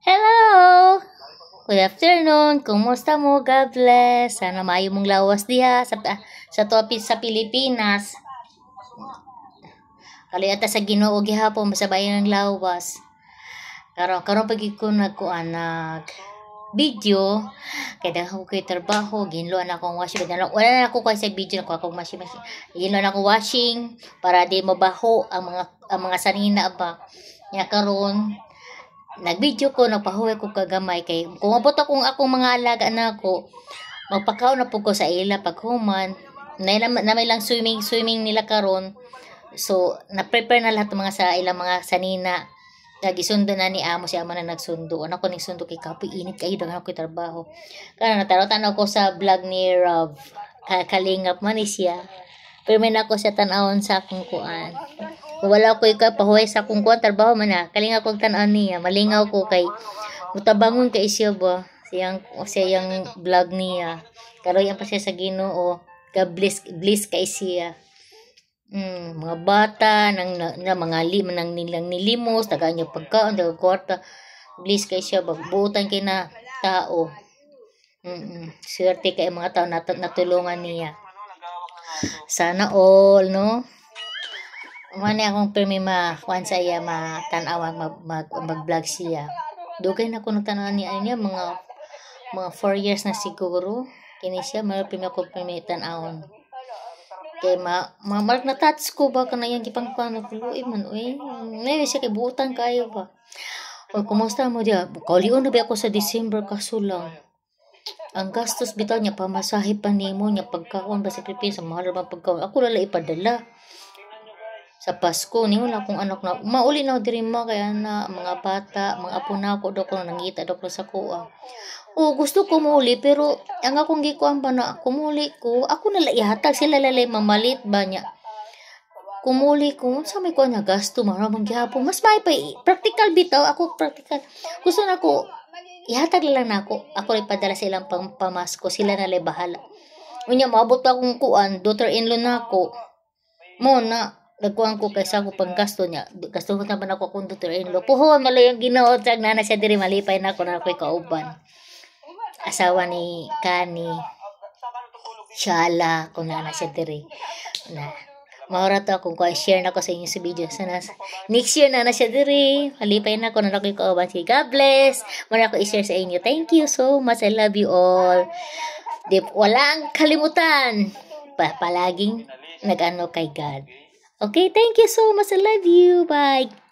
Hello! Good afternoon. Kumusta mo? God bless. Sana maayo mong lawas diha sa topis sa Pilipinas. Kaliyata sa Ginoo gihapon masabay ng lawas. Karon pagi ko nag video kay dahon ko trabaho ginloan akong washing wala na ako kasi video na ko akong washing ginloan ako washing para di mabaho ang mga sanina ba nya karon nag-video ko, nagpahuwi ko kagamay kay kung abot akong mga alaga na ako, magpakaon na po ko sa ila paghuman. Na may lang swimming nila karon. So, na-prepare na lahat ng mga sa ilang mga sanina. Nagisundo na ni amo si amo na nagsundo. Ano ko ning sundo kay kapoy init kayo dagan ako trabaho. Kana nataro-tanaw ko sa vlog ni Rob. Kalingap man siya. Pero may nako sa tan-awon sa akong kuan. Wala ko pahuway sa akong kuan trabaho man na kalinga ko tan-aw niya malingaw ko kay mutabangon kay siya ba siyang vlog niya karoy ang pa siya sa Ginoo ka bliss kay siya mga bata nang mga nang nilang nilimos taga niya pagkaon daw kwarta bliss kay siya buutan kay na tao swerte kay mga tao natulungan niya sana all no. Mani akong permi kuan sa iya tan-awan mag-vlog siya. Dugay na ko nagtanawan niya mga 4 years na siguro. Kini siya permi ako permi tan-awan. Kay mark na touch ko ba kana yang gipang pano luoy man oy. Nay siya kay buutan kayo ba. O kumusta mo dia? Kaulion na ba ako sa December kaso lang. Ang gastos bitaw niya pamasahe pa nimo niya pagkaon ba sa Pilipinas mahal ba pagkaon. Ako lala ipadala. Sa Pasko ni wala akong anak na mauli na diri mo kaya na mga bata mga apo na ako do ko nangita do ko sa kuha gusto ko muli pero ang akong gikuan ba na kumuli ko ako na ihatag sila lalay mamalit ba niya kumuli ko sa may ko na gasto maramang gihapon mas may pa practical bitaw ako practical gusto na ko ihatag lang na ako ipadala sa ilang pamasko sila na lay bahala unya maabot pa akong kuan daughter-in-law na ako mo na nagkuhan ko kaysa ako pang gasto niya. Gasto ko naman ako kung daughter-in-law. Puhon, malo yung ginaot. Sag na siya diri malipay na ako na ako'y kauban. Asawa ni Kani. Shala, kung na siya diri. Maura to kung share na ko sa inyo sa video. Sana, next year na siya diri. Malipay na ako na ako'y kauban. Sige, God bless. Muna ako i-share sa inyo. Thank you so much. I love you all. Walang kalimutan. Palaging nag-ano kay God. Okay, thank you so much. I love you. Bye.